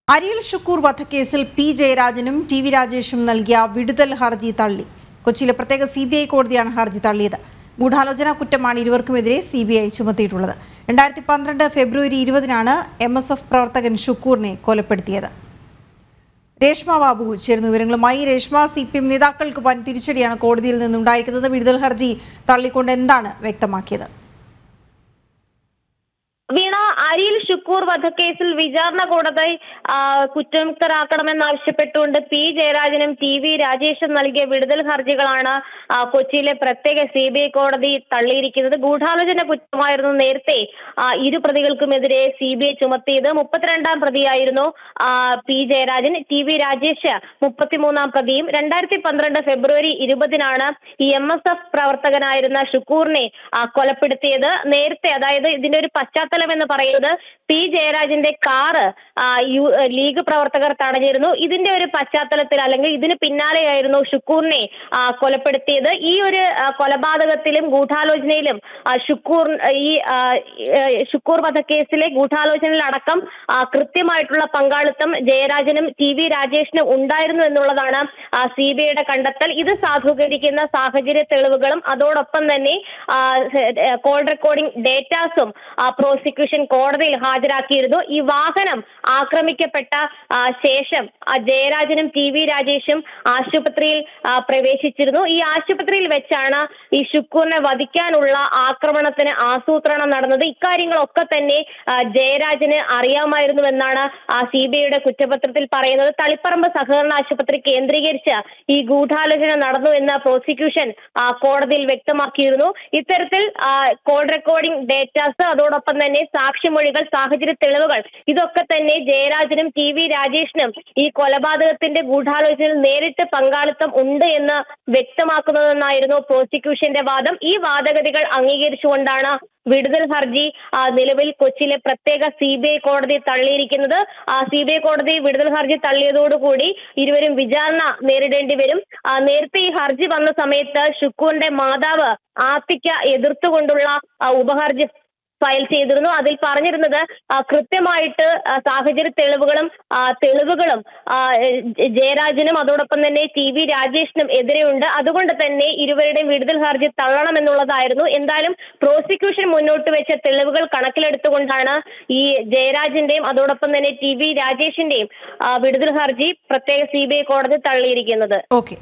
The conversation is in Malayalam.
അരിയിൽ ഷുക്കൂർ വധക്കേസിൽ പി ജയരാജനും ടി വി രാജേഷും നൽകിയ വിടുതൽ ഹർജി തള്ളി. കൊച്ചിയിലെ പ്രത്യേക CBI കോടതിയാണ് ഹർജി തള്ളിയത്. ഗൂഢാലോചന കുറ്റമാണ് ഇരുവർക്കുമെതിരെ CBI ചുമത്തിയിട്ടുള്ളത്. 2012 ഫെബ്രുവരി 20-നാണ് MSF പ്രവർത്തകൻ ഷുക്കൂറിനെ കൊലപ്പെടുത്തിയത്. രേഷ്മ ബാബു ചേർന്ന വിവരങ്ങളുമായി. രേഷ്മ, CPM നേതാക്കൾക്ക് വൻ തിരിച്ചടിയാണ് കോടതിയിൽ നിന്നുണ്ടായിരിക്കുന്നത്. വിടുതൽ ഹർജി തള്ളിക്കൊണ്ട് എന്താണ് വ്യക്തമാക്കിയത്? വീണ, അരിയിൽ ഷുക്കൂർ വധക്കേസിൽ വിചാരണ കോടതി കുറ്റമുക്തരാക്കണമെന്നാവശ്യപ്പെട്ടുകൊണ്ട് പി ജയരാജനും ടി വി രാജേഷും നൽകിയ വിടുതൽ ഹർജികളാണ് കൊച്ചിയിലെ പ്രത്യേക CBI കോടതി തള്ളിയിരിക്കുന്നത്. ഗൂഢാലോചന കുറ്റമായിരുന്നു നേരത്തെ ഇരു പ്രതികൾക്കുമെതിരെ CBI ചുമത്തിയത്. 32-ാം പ്രതിയായിരുന്നു P Jayarajan. T V Rajesh 33-ാം പ്രതിയും. 2012 ഫെബ്രുവരി 20-നാണ് ഈ MSF പ്രവർത്തകനായിരുന്ന ഷുക്കൂറിനെ കൊലപ്പെടുത്തിയത്. നേരത്തെ, അതായത് ഇതിന്റെ ഒരു പശ്ചാത്തലം എന്ന് പറയുന്നത്, പി ജയരാജന്റെ കാറ് ലീഗ് പ്രവർത്തകർ തടഞ്ഞിരുന്നു. ഇതിന്റെ ഒരു പശ്ചാത്തലത്തിൽ, അല്ലെങ്കിൽ ഇതിന് പിന്നാലെയായിരുന്നു ഷുക്കൂറിനെ കൊലപ്പെടുത്തിയത്. ഈ ഒരു കൊലപാതകത്തിലും ഗൂഢാലോചനയിലും ഷുക്കൂർ വധക്കേസിലെ ഗൂഢാലോചനയിലടക്കം കൃത്യമായിട്ടുള്ള പങ്കാളിത്തം ജയരാജനും ടി വി രാജേഷിനും ഉണ്ടായിരുന്നു എന്നുള്ളതാണ് CBIയുടെ കണ്ടെത്തൽ. ഇത് സാധൂകരിക്കുന്ന സാഹചര്യ തെളിവുകളും അതോടൊപ്പം തന്നെ കോൾ റെക്കോർഡിംഗ് ഡേറ്റാസും പ്രോസിക്യൂഷൻ കോടതിയിൽ ഹാജരാക്കിയിരുന്നു. ഈ വാഹനം ആക്രമിക്കപ്പെട്ട ശേഷം ജയരാജനും ടി വി രാജേഷും ആശുപത്രിയിൽ പ്രവേശിച്ചിരുന്നു. ഈ ആശുപത്രിയിൽ വെച്ചാണ് ഈ ഷുക്കൂറിനെ വധിക്കാനുള്ള ആക്രമണത്തിന് ആസൂത്രണം നടന്നത്. ഇക്കാര്യങ്ങളൊക്കെ തന്നെ ജയരാജന് അറിയാമായിരുന്നുവെന്നാണ് CBIയുടെ കുറ്റപത്രത്തിൽ പറയുന്നത്. തളിപ്പറമ്പ് സഹകരണ ആശുപത്രി കേന്ദ്രീകരിച്ച് ഈ ഗൂഢാലോചന നടന്നു എന്ന് പ്രോസിക്യൂഷൻ കോടതിയിൽ വ്യക്തമാക്കിയിരുന്നു. ഇത്തരത്തിൽ കോൾ റെക്കോർഡിംഗ് ഡേറ്റാസ്, അതോടൊപ്പം തന്നെ സാക്ഷിമൊഴികൾ, സാഹചര്യ തെളിവുകൾ, ഇതൊക്കെ തന്നെ ജയരാജനും ടി വി രാജേഷിനും ഈ കൊലപാതകത്തിന്റെ ഗൂഢാലോചനയിൽ നേരിട്ട് പങ്കാളിത്തം ഉണ്ട് എന്ന് വ്യക്തമാക്കുന്നതെന്നായിരുന്നു പ്രോസിക്യൂഷന്റെ വാദം. ഈ വാദഗതികൾ അംഗീകരിച്ചുകൊണ്ടാണ് വിടുതൽ ഹർജി നിലവിൽ കൊച്ചിയിലെ പ്രത്യേക CBI കോടതി തള്ളിയിരിക്കുന്നത്. CBI കോടതി വിടുതൽ ഹർജി തള്ളിയതോടുകൂടി ഇരുവരും വിചാരണ നേരിടേണ്ടി വരും. നേരത്തെ ഈ ഹർജി വന്ന സമയത്ത് ഷുക്കൂറിന്റെ മാതാവ് ആത്തിക്ക എതിർത്തുകൊണ്ടുള്ള ഉപഹർജി ഫയൽ ചെയ്തിരുന്നു. അതിൽ പറഞ്ഞിരുന്നത് കൃത്യമായിട്ട് സാഹചര്യ തെളിവുകളും ജയരാജനും അതോടൊപ്പം തന്നെ ടി വി രാജേഷിനും എതിരെയുണ്ട്. അതുകൊണ്ട് തന്നെ ഇരുവരുടെയും വിടുതൽ ഹർജി തള്ളണമെന്നുള്ളതായിരുന്നു. എന്തായാലും പ്രോസിക്യൂഷൻ മുന്നോട്ട് വെച്ച തെളിവുകൾ കണക്കിലെടുത്തുകൊണ്ടാണ് ഈ ജയരാജന്റെയും അതോടൊപ്പം തന്നെ ടി വി രാജേഷിന്റെയും വിടുതൽ ഹർജി പ്രത്യേക CBI കോടതി തള്ളിയിരിക്കുന്നത്. ഓക്കെ.